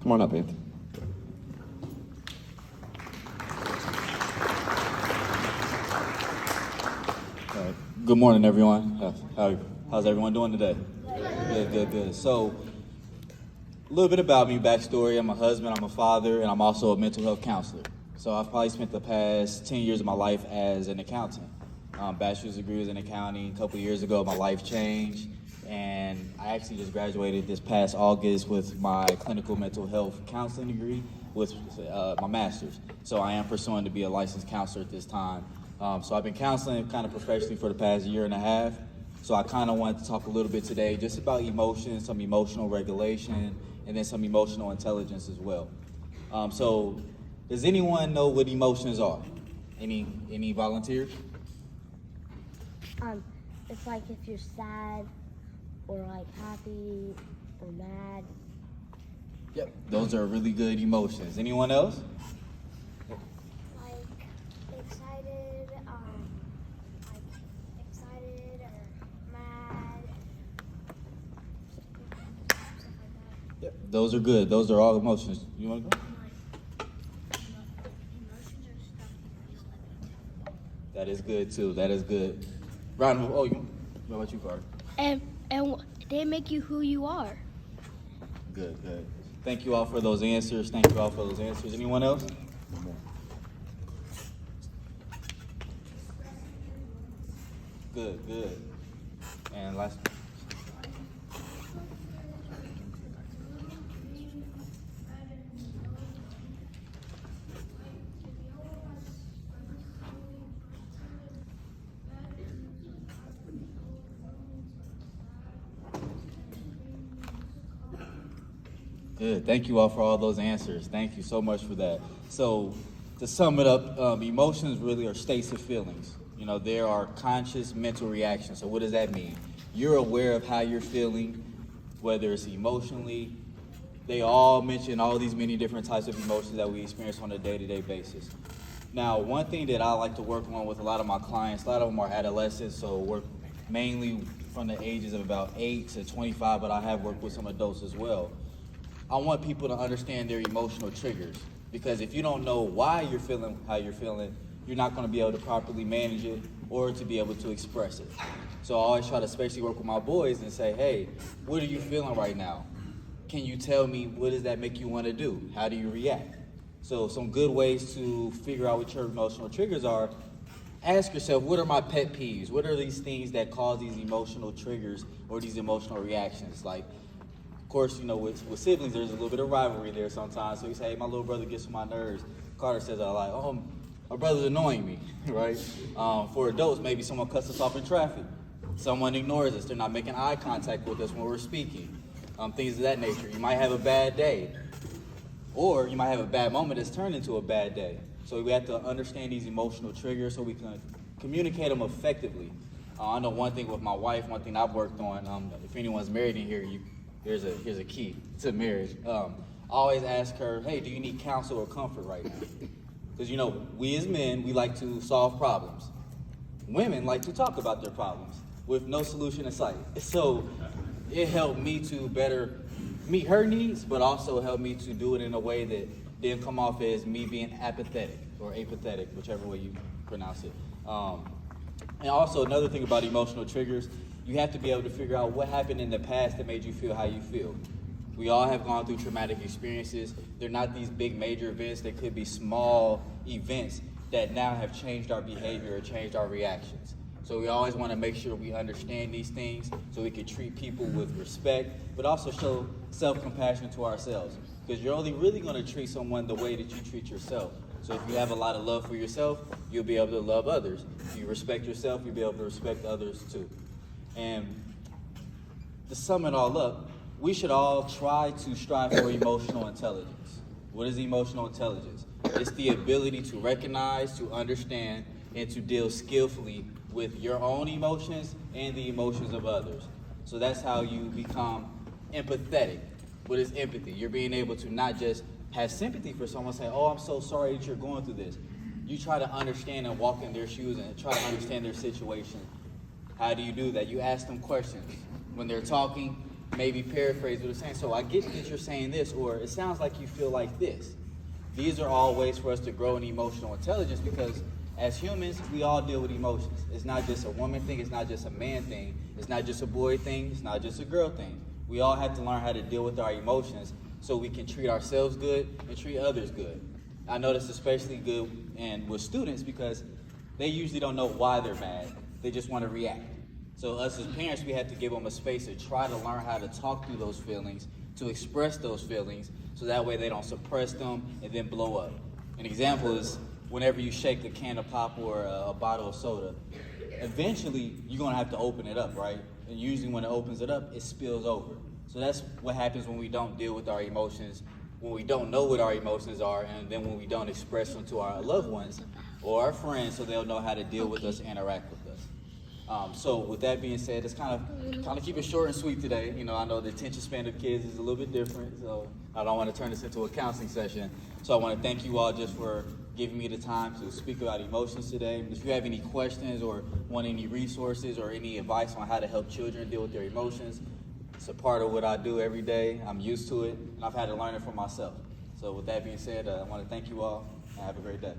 Come on up, Anthony. All right. Good morning, everyone. How's everyone doing today? Good. So, a little bit about me, backstory. I'm a husband, I'm a father, and I'm also a mental health counselor. So I've probably spent the past 10 years of my life as an accountant. Bachelor's degree was in accounting. A couple of years ago, my life changed, and I actually just graduated this past August with my clinical mental health counseling degree with my master's. So I am pursuing to be a licensed counselor at this time. So I've been counseling kind of professionally for the past year and a half. So I kind of wanted to talk a little bit today just about emotions, some emotional regulation, and then some emotional intelligence as well. So does anyone know what emotions are? Any volunteers? It's like if you're sad or like happy or mad. Yep, those are really good emotions. Anyone else? Like excited, or mad. Stuff like that. Yep, those are good. Those are all emotions. You want to go? Emotions are stuff you just let me tell. That is good too. That is good. Round of what about you, Carter? And they make you who you are. Good. Thank you all for those answers. Anyone else? Good. And last. Good. Thank you all for all those answers. Thank you so much for that. So, to sum it up, emotions really are states of feelings. You know, there are conscious mental reactions. So, what does that mean? You're aware of how you're feeling, whether it's emotionally. They all mention all these many different types of emotions that we experience on a day-to-day basis. Now, one thing that I like to work on with a lot of my clients, a lot of them are adolescents, so work mainly from the ages of about 8 to 25, but I have worked with some adults as well. I want people to understand their emotional triggers, because if you don't know why you're feeling how you're feeling, you're not going to be able to properly manage it or to be able to express it. So I always try to especially work with my boys and say, hey, what are you feeling right now? Can you tell me, what does that make you want to do? How do you react? So some good ways to figure out what your emotional triggers are: ask yourself, what are my pet peeves? What are these things that cause these emotional triggers or these emotional reactions? Like, of course, you know, with siblings, there's a little bit of rivalry there sometimes. So you say, hey, my little brother gets on my nerves. Carter says, like, oh, my brother's annoying me, right? For adults, maybe someone cuts us off in traffic. Someone ignores us. They're not making eye contact with us when we're speaking. Things of that nature. You might have a bad day, or you might have a bad moment that's turned into a bad day. So we have to understand these emotional triggers so we can communicate them effectively. I know one thing with my wife, one thing I've worked on, if anyone's married in here, here's a key to marriage. I always ask her, hey, do you need counsel or comfort right now? Because, you know, we as men, we like to solve problems. Women like to talk about their problems with no solution in sight. So it helped me to better meet her needs, but also helped me to do it in a way that didn't come off as me being apathetic or apathetic, whichever way you pronounce it. And also another thing about emotional triggers, you have to be able to figure out what happened in the past that made you feel how you feel. We all have gone through traumatic experiences. They're not these big major events. They could be small events that now have changed our behavior or changed our reactions. So we always want to make sure we understand these things so we can treat people with respect, but also show self-compassion to ourselves. Because you're only really going to treat someone the way that you treat yourself. So if you have a lot of love for yourself, you'll be able to love others. If you respect yourself, you'll be able to respect others too. And to sum it all up, we should all try to strive for emotional intelligence. What is emotional intelligence? It's the ability to recognize, to understand, and to deal skillfully with your own emotions and the emotions of others. So that's how you become empathetic. What is empathy? You're being able to not just have sympathy for someone, say, oh, I'm so sorry that you're going through this. You try to understand and walk in their shoes and try to understand their situation. How do you do that? You ask them questions. When they're talking, maybe paraphrase what they're saying. So I get that you're saying this, or it sounds like you feel like this. These are all ways for us to grow in emotional intelligence, because as humans, we all deal with emotions. It's not just a woman thing, it's not just a man thing, it's not just a boy thing, it's not just a girl thing. We all have to learn how to deal with our emotions so we can treat ourselves good and treat others good. I know that's especially good and with students because they usually don't know why they're mad. They just want to react. So us as parents, we have to give them a space to try to learn how to talk through those feelings, to express those feelings, so that way they don't suppress them and then blow up. An example is whenever you shake a can of pop or a bottle of soda, eventually you're going to have to open it up, right? And usually when it opens it up, it spills over. So that's what happens when we don't deal with our emotions, when we don't know what our emotions are, and then when we don't express them to our loved ones or our friends so they'll know how to deal with us and interact with us. So with that being said, it's kind of keep it short and sweet today. You know, I know the attention span of kids is a little bit different, so I don't want to turn this into a counseling session. So I want to thank you all just for giving me the time to speak about emotions today. If you have any questions or want any resources or any advice on how to help children deal with their emotions, it's a part of what I do every day. I'm used to it, and I've had to learn it for myself. So with that being said, I want to thank you all, and have a great day.